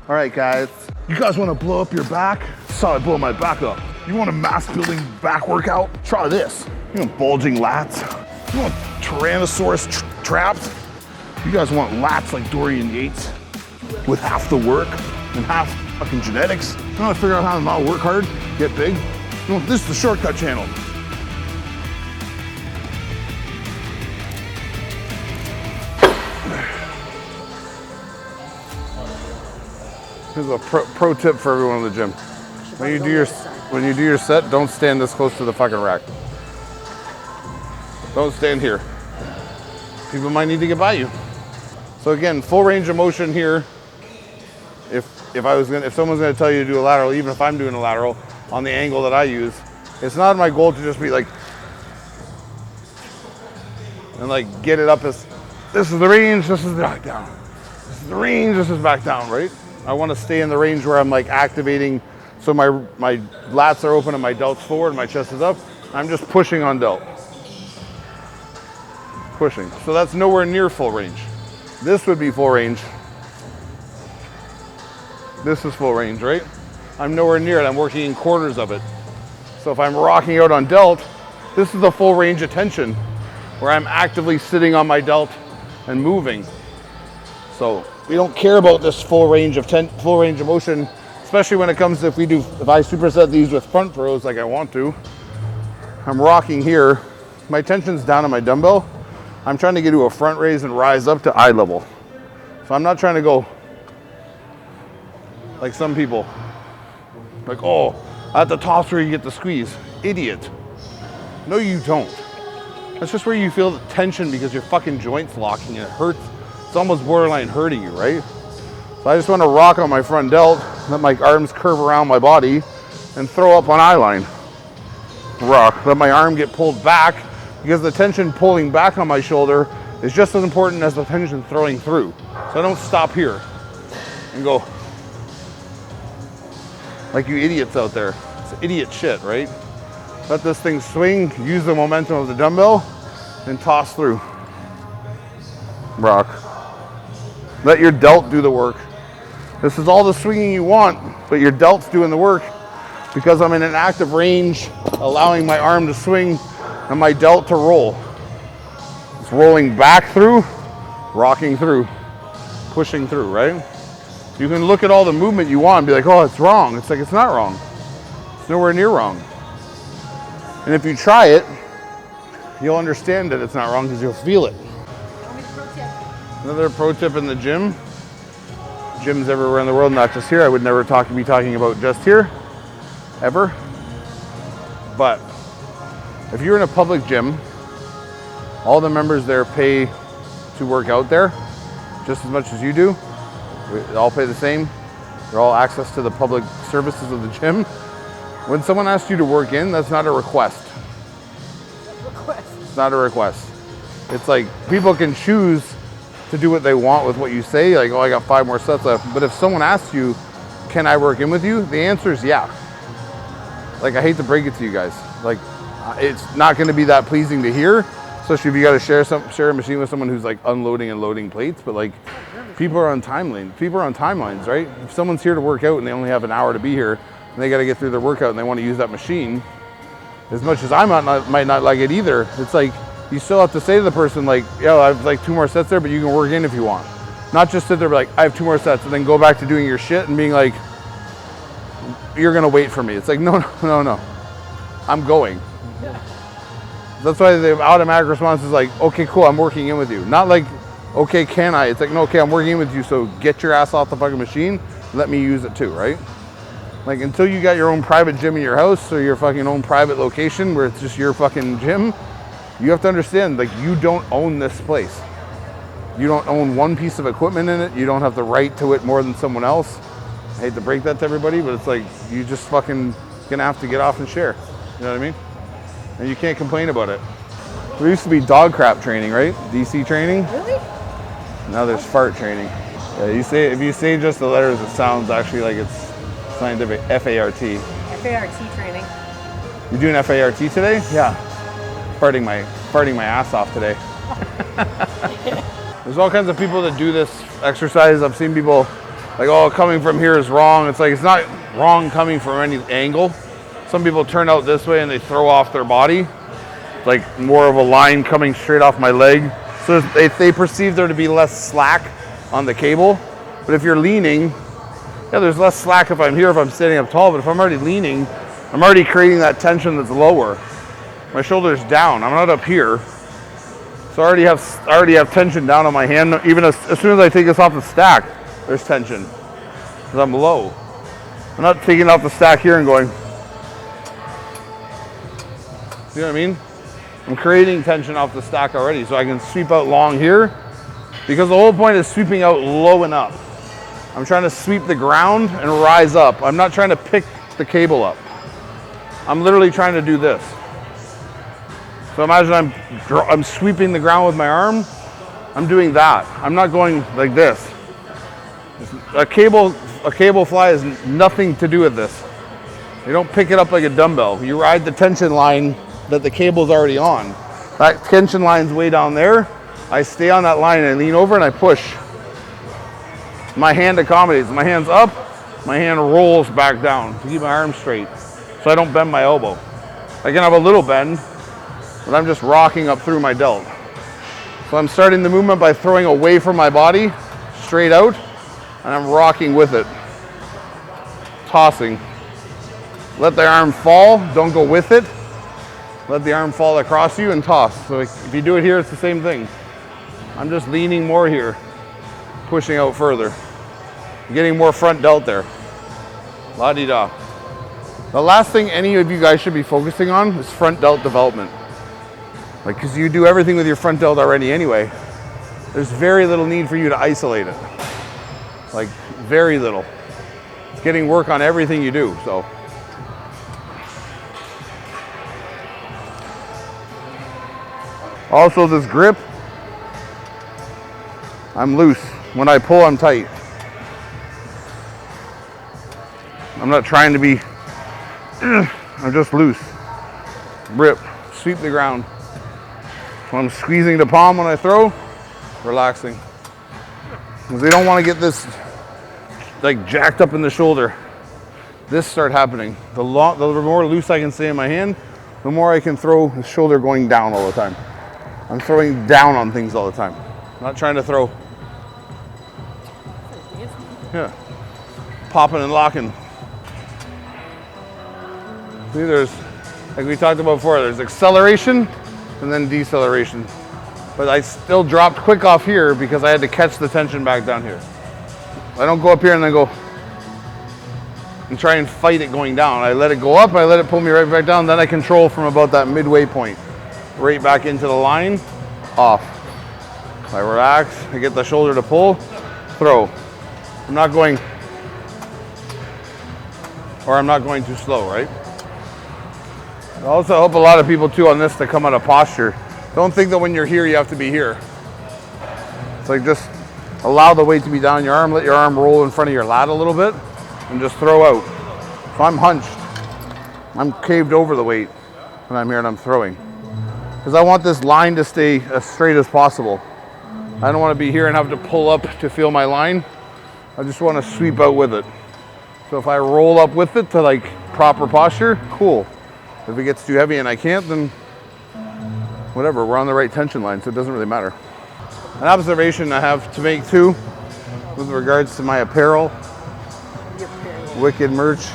All right, guys. You guys want to blow up your back? Saw I blow my back up. You want a mass building back workout? Try this. You want bulging lats? You want Tyrannosaurus traps? You guys want lats like Dorian Yates with half the work and half fucking genetics? You want to figure out how to not work hard, get big? You want, this is the shortcut channel. Here's a pro tip for everyone in the gym. When you do your set, don't stand this close to the fucking rack. Don't stand here. People might need to get by you. So again, full range of motion here. If someone's gonna tell you to do a lateral, even if I'm doing a lateral on the angle that I use, it's not my goal to just be like, and like get it up as, this is the range, this is the back down. This is the range, this is back down, right? I want to stay in the range where I'm like activating, so my lats are open and my delt's forward and my chest is up. I'm just pushing on delt. Pushing. So that's nowhere near full range. This would be full range. This is full range, right? I'm nowhere near it. I'm working in quarters of it. So if I'm rocking out on delt, this is the full range of tension where I'm actively sitting on my delt and moving. So we don't care about this full range of motion, especially when it comes to if I superset these with front throws like I want to. I'm rocking here. My tension's down on my dumbbell. I'm trying to get to a front raise and rise up to eye level. So I'm not trying to go like some people. Like, oh, at the top's where you get the squeeze. Idiot. No, you don't. That's just where you feel the tension because your fucking joint's locking and it hurts. It's almost borderline hurting you, right? So I just want to rock on my front delt, let my arms curve around my body and throw up on eye line. Rock, let my arm get pulled back because the tension pulling back on my shoulder is just as important as the tension throwing through. So I don't stop here and go like you idiots out there. It's idiot shit, right? Let this thing swing, use the momentum of the dumbbell and toss through. Rock. Let your delt do the work. This is all the swinging you want, but your delt's doing the work because I'm in an active range, allowing my arm to swing and my delt to roll. It's rolling back through, rocking through, pushing through, right? You can look at all the movement you want and be like, oh, it's wrong. It's like, it's not wrong. It's nowhere near wrong. And if you try it, you'll understand that it's not wrong because you'll feel it. Another pro tip in the gym. Gyms everywhere in the world, not just here. I would never be talking about just here, ever. But if you're in a public gym, all the members there pay to work out there just as much as you do. They all pay the same. They're all access to the public services of the gym. When someone asks you to work in, that's not a request. It's not a request. It's like people can choose to do what they want with what you say, like, oh, I got 5 more sets left. But if someone asks you, can I work in with you? The answer is yeah. Like, I hate to break it to you guys. Like, it's not gonna be that pleasing to hear, especially if you gotta share a machine with someone who's like unloading and loading plates, but like, people are on timelines, right? If someone's here to work out and they only have an hour to be here, and they gotta get through their workout and they wanna use that machine, as much as I might not like it either, it's like, you still have to say to the person like, yo, I have like 2 more sets there, but you can work in if you want. Not just sit there and be like, I have 2 more sets, and then go back to doing your shit and being like, you're gonna wait for me. It's like, no, I'm going. That's why the automatic response is like, okay, cool, I'm working in with you. Not like, okay, can I? It's like, no, okay, I'm working in with you, so get your ass off the fucking machine, let me use it too, right? Like, until you got your own private gym in your house or your fucking own private location where it's just your fucking gym, you have to understand, like, you don't own this place. You don't own one piece of equipment in it. You don't have the right to it more than someone else. I hate to break that to everybody, but it's like, you just fucking gonna have to get off and share. You know what I mean? And you can't complain about it. There used to be dog crap training, right? DC training. Really? Now there's fart training. Yeah, if you say just the letters, it sounds actually like it's scientific. F-A-R-T. F-A-R-T training. You doing FART today? Yeah. Farting my ass off today. There's all kinds of people that do this exercise. I've seen people like, oh, coming from here is wrong. It's like, it's not wrong coming from any angle. Some people turn out this way and they throw off their body. It's like more of a line coming straight off my leg. So they perceive there to be less slack on the cable. But if you're leaning, yeah, there's less slack if I'm here, if I'm standing up tall. But if I'm already leaning, I'm already creating that tension that's lower. My shoulder's down, I'm not up here. So I already have tension down on my hand. Even as soon as I take this off the stack, there's tension, because I'm low. I'm not taking it off the stack here and going, you know what I mean? I'm creating tension off the stack already, so I can sweep out long here, because the whole point is sweeping out low and up. I'm trying to sweep the ground and rise up. I'm not trying to pick the cable up. I'm literally trying to do this. So imagine I'm sweeping the ground with my arm. I'm doing that. I'm not going like this. A cable fly has nothing to do with this. You don't pick it up like a dumbbell. You ride the tension line that the cable's already on. That tension line's way down there. I stay on that line and I lean over and I push. My hand accommodates. My hand's up, my hand rolls back down to keep my arm straight so I don't bend my elbow. I can have a little bend, but I'm just rocking up through my delt. So I'm starting the movement by throwing away from my body, straight out, and I'm rocking with it. Tossing. Let the arm fall, don't go with it. Let the arm fall across you and toss. So if you do it here, it's the same thing. I'm just leaning more here, pushing out further. Getting more front delt there. La-di-da. The last thing any of you guys should be focusing on is front delt development. Like, because you do everything with your front delt already anyway. There's very little need for you to isolate it. Like, very little. It's getting work on everything you do, so. Also, this grip, I'm loose. When I pull, I'm tight. I'm not trying to be, I'm just loose. Rip, sweep the ground. When I'm squeezing the palm when I throw, relaxing. Because they don't want to get this like jacked up in the shoulder. This start happening. The more loose I can stay in my hand, the more I can throw the shoulder going down all the time. I'm throwing down on things all the time. I'm not trying to throw. Yeah. Popping and locking. See, there's, like we talked about before, there's acceleration and then deceleration. But I still dropped quick off here because I had to catch the tension back down here. I don't go up here and then go and try and fight it going down. I let it go up, I let it pull me right back down, then I control from about that midway point, right back into the line, off. I relax, I get the shoulder to pull, throw. I'm not going, or I'm not going too slow, right? I also help a lot of people too on this to come out of posture. Don't think that when you're here, you have to be here. It's like just allow the weight to be down your arm, let your arm roll in front of your lat a little bit, and just throw out. So I'm hunched. I'm caved over the weight when I'm here and I'm throwing. Because I want this line to stay as straight as possible. I don't want to be here and have to pull up to feel my line. I just want to sweep out with it. So if I roll up with it to like proper posture, cool. If it gets too heavy and I can't, then whatever, we're on the right tension line, so it doesn't really matter. An observation I have to make too, with regards to my apparel, Wicked merch.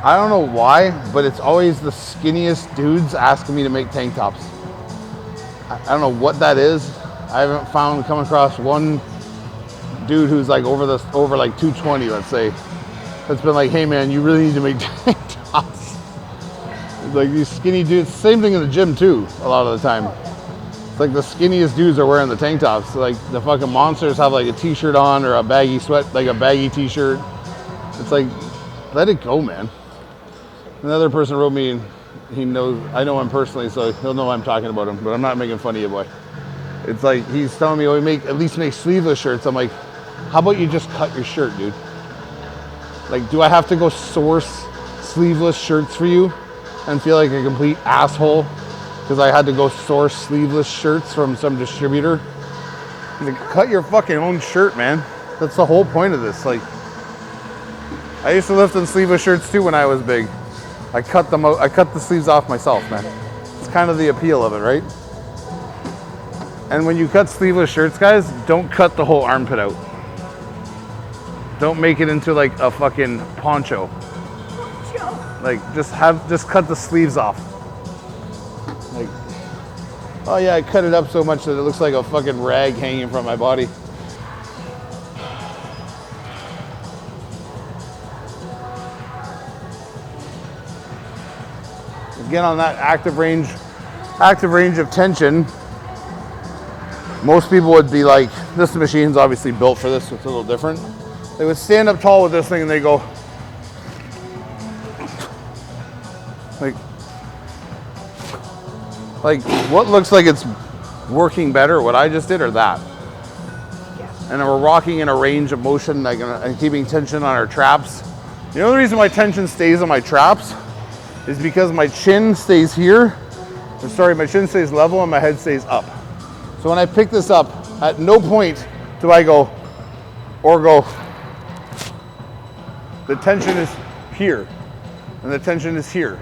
I don't know why, but it's always the skinniest dudes asking me to make tank tops. I don't know what that is. I haven't come across one dude who's like over like 220, let's say, that's been like, hey man, you really need to make tank tops. It's like these skinny dudes, same thing in the gym too, a lot of the time. It's like the skinniest dudes are wearing the tank tops. Like the fucking monsters have like a t-shirt on or a baggy sweat, like a baggy t-shirt. It's like, let it go, man. Another person wrote me, and he knows, I know him personally, so he'll know I'm talking about him, but I'm not making fun of you, boy. It's like, he's telling me, oh, at least make sleeveless shirts. I'm like, how about you just cut your shirt, dude? Like, do I have to go source sleeveless shirts for you and feel like a complete asshole because I had to go source sleeveless shirts from some distributor? Like, cut your fucking own shirt, man. That's the whole point of this. Like, I used to lift in sleeveless shirts too when I was big. I cut them out, I cut the sleeves off myself, man. It's kind of the appeal of it, right? And when you cut sleeveless shirts, guys, don't cut the whole armpit out. Don't make it into like a fucking poncho. Like, just cut the sleeves off. Like, oh yeah, I cut it up so much that it looks like a fucking rag hanging from my body. Again, on that active range of tension, most people would be like, this machine's obviously built for this, so it's a little different. They would stand up tall with this thing and they go, like what looks like it's working better, what I just did, or that? Yeah. And then we're rocking in a range of motion, like, and keeping tension on our traps. The only reason my tension stays on my traps is because my chin stays here. My chin stays level and my head stays up. So when I pick this up, at no point do I go, the tension is here and the tension is here.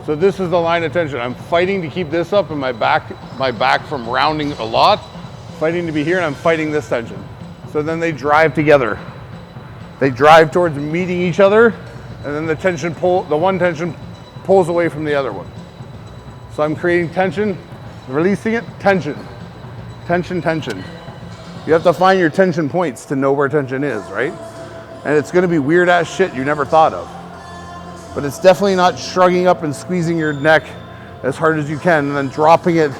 So this is the line of tension. I'm fighting to keep this up and my back from rounding a lot, fighting to be here, and I'm fighting this tension. So then they drive together. They drive towards meeting each other, and then the one tension pulls away from the other one. So I'm creating tension, releasing it, tension, tension, tension. You have to find your tension points to know where tension is, right? And it's gonna be weird ass shit you never thought of. But it's definitely not shrugging up and squeezing your neck as hard as you can and then dropping it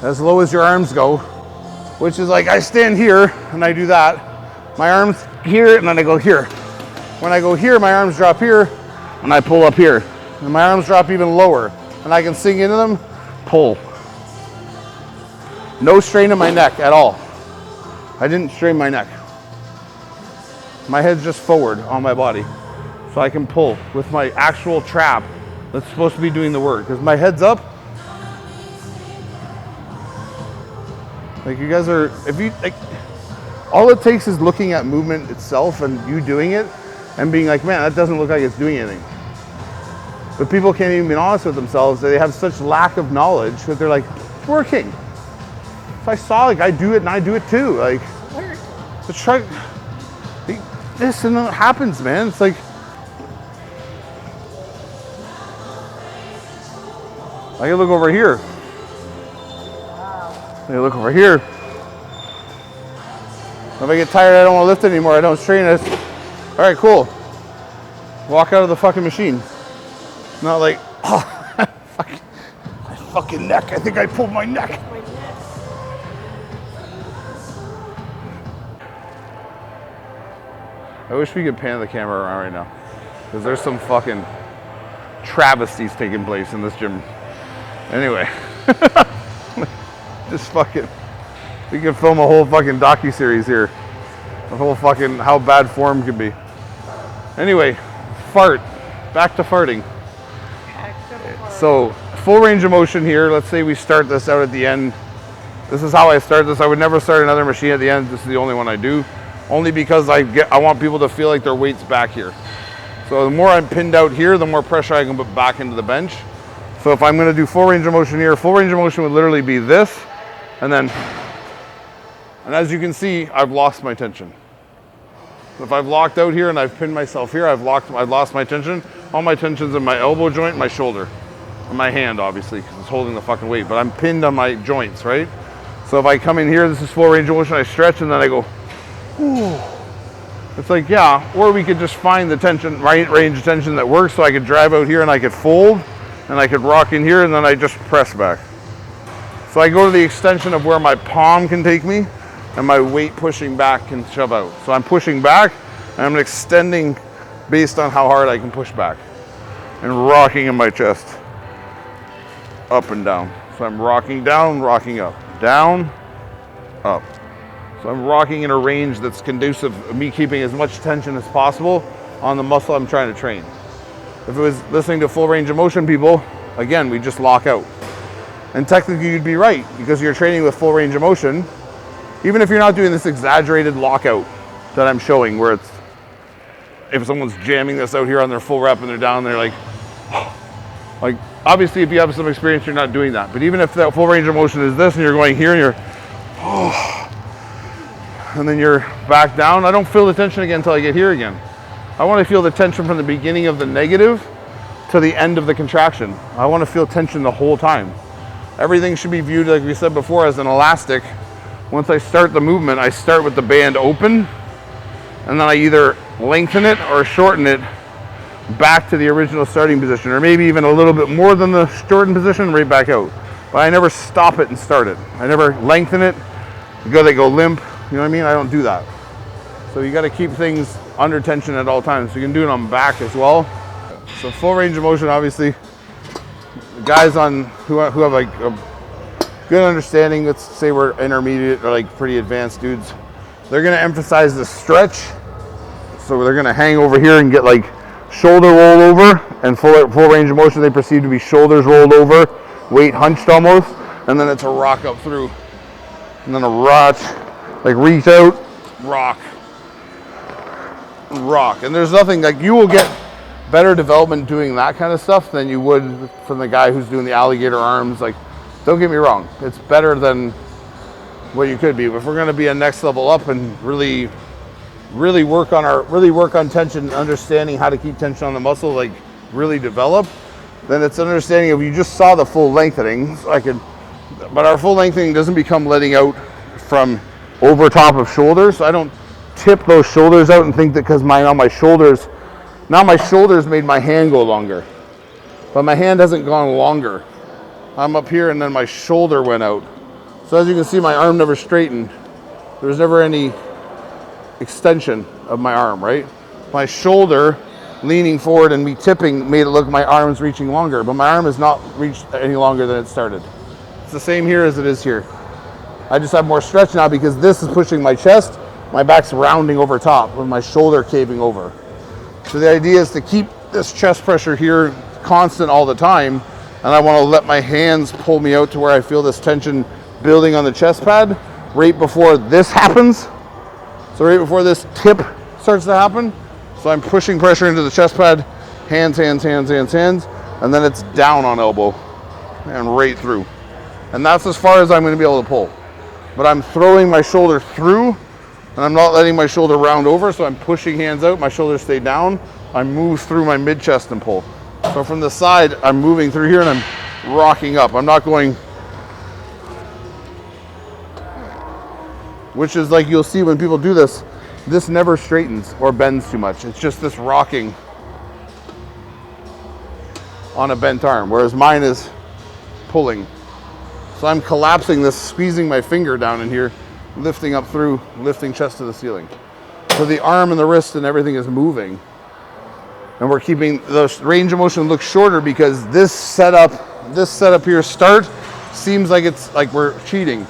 as low as your arms go, which is like, I stand here and I do that. My arms here and then I go here. When I go here, my arms drop here and I pull up here. And my arms drop even lower and I can sink into them, pull. No strain in my neck at all. I didn't strain my neck. My head's just forward on my body. So I can pull with my actual trap that's supposed to be doing the work. Because my head's up. Like, you guys are, all it takes is looking at movement itself and you doing it and being like, man, that doesn't look like it's doing anything. But people can't even be honest with themselves. They have such lack of knowledge that they're like, it's working. If I saw a guy do it and I do it too. Like, let's try this, and then it happens, man. It's like, I can look over here. I can look over here. If I get tired, I don't want to lift anymore. I don't strain it. All right, cool. Walk out of the fucking machine. Not like, oh, my fucking neck. I think I pulled my neck. I wish we could pan the camera around right now, because there's some fucking travesties taking place in this gym. Anyway, just fucking, we could film a whole fucking docu-series here. A whole fucking how bad form can be. Anyway, fart. Back to farting. So, full range of motion here. Let's say we start this out at the end. This is how I start this. I would never start another machine at the end. This is the only one I do. Only because I want people to feel like their weight's back here. So the more I'm pinned out here, the more pressure I can put back into the bench. So if I'm gonna do full range of motion here, full range of motion would literally be this, and as you can see, I've lost my tension. If I've locked out here and I've pinned myself here, I've lost my tension. All my tension's in my elbow joint, my shoulder, and my hand, obviously, because it's holding the fucking weight, but I'm pinned on my joints, right? So if I come in here, this is full range of motion, I stretch, and then I go, ooh. It's like, yeah, or we could just find the tension, right range of tension that works, so I could drive out here and I could fold, and I could rock in here, and then I just press back. So I go to the extension of where my palm can take me, and my weight pushing back can shove out. So I'm pushing back, and I'm extending based on how hard I can push back, and rocking in my chest, up and down. So I'm rocking down, rocking up, down, up. So I'm rocking in a range that's conducive of me keeping as much tension as possible on the muscle I'm trying to train. If it was listening to full range of motion people, again, we just lock out. And technically you'd be right, because you're training with full range of motion. Even if you're not doing this exaggerated lockout, that I'm showing, where it's, if someone's jamming this out here on their full rep and they're down there like obviously if you have some experience, you're not doing that. But even if that full range of motion is this and you're going here and you're, and then you're back down, I don't feel the tension again until I get here again. I want to feel the tension from the beginning of the negative to the end of the contraction. I want to feel tension the whole time. Everything should be viewed, like we said before, as an elastic. Once I start the movement, I start with the band open, and then I either lengthen it or shorten it back to the original starting position, or maybe even a little bit more than the shortened position, right back out. But I never stop it and start it. I never lengthen it, they go limp, you know what I mean? I don't do that. So you gotta keep things under tension at all times. So you can do it on back as well. So full range of motion, obviously. Guys who have like a good understanding, let's say we're intermediate or like pretty advanced dudes, they're gonna emphasize the stretch. So they're gonna hang over here and get like shoulder roll over, and full range of motion they perceive to be shoulders rolled over, weight hunched almost, and then it's a rock up through. And then a rock, like reach out, rock. And there's nothing, like you will get better development doing that kind of stuff than you would from the guy who's doing the alligator arms. Like, don't get me wrong, it's better than what you could be. But if we're gonna be a next level up and really work on tension, understanding how to keep tension on the muscle, like really develop, then it's an understanding of, you just saw the full lengthening. But our full lengthening doesn't become letting out from over top of shoulders. So I don't tip those shoulders out and think that because now my shoulders made my hand go longer. But my hand hasn't gone longer. I'm up here and then my shoulder went out. So as you can see, my arm never straightened. There was never any extension of my arm, right? My shoulder leaning forward and me tipping made it look my arm's reaching longer, but my arm has not reached any longer than it started. It's the same here as it is here. I just have more stretch now because this is pushing my chest, my back's rounding over top with my shoulder caving over. So the idea is to keep this chest pressure here constant all the time, and I want to let my hands pull me out to where I feel this tension building on the chest pad right before this happens. So right before this tip starts to happen. So I'm pushing pressure into the chest pad, hands, and then it's down on elbow and right through. And that's as far as I'm going to be able to pull. But I'm throwing my shoulder through, and I'm not letting my shoulder round over, so I'm pushing hands out, my shoulders stay down, I move through my mid chest and pull. So from the side, I'm moving through here and I'm rocking up. I'm not going, which is like you'll see when people do this, this never straightens or bends too much. It's just this rocking on a bent arm, whereas mine is pulling. So I'm collapsing this, squeezing my finger down in here, lifting up through, lifting chest to the ceiling. So the arm and the wrist and everything is moving. And we're keeping the range of motion look shorter because this setup here seems like it's like we're cheating.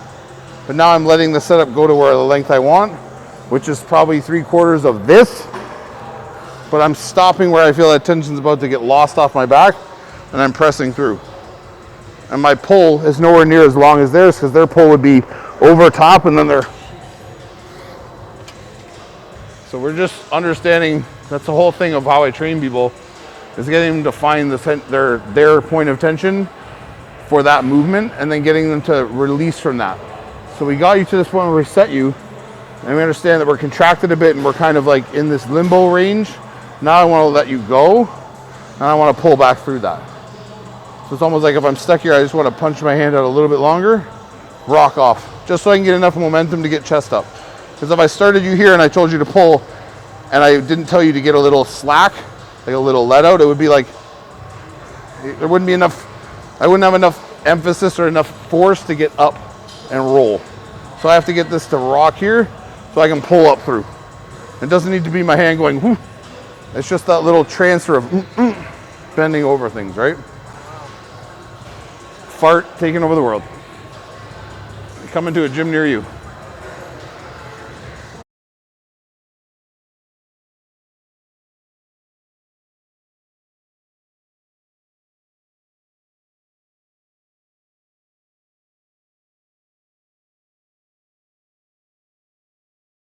But now I'm letting the setup go to where the length I want, which is probably 3/4 of this. But I'm stopping where I feel that tension's about to get lost off my back, and I'm pressing through. And my pull is nowhere near as long as theirs because their pull would be over top and then they're. So we're just understanding, that's the whole thing of how I train people, is getting them to find their point of tension for that movement and then getting them to release from that. So we got you to this point where we set you and we understand that we're contracted a bit and we're kind of like in this limbo range. Now I want to let you go and I want to pull back through that. So it's almost like if I'm stuck here, I just want to punch my hand out a little bit longer, rock off, just so I can get enough momentum to get chest up. Because if I started you here and I told you to pull and I didn't tell you to get a little slack, like a little let out, it would be like, there wouldn't be enough, I wouldn't have enough emphasis or enough force to get up and roll. So I have to get this to rock here so I can pull up through. It doesn't need to be my hand going, whoo. It's just that little transfer of bending over things, right? Fart taking over the world. Coming to a gym near you.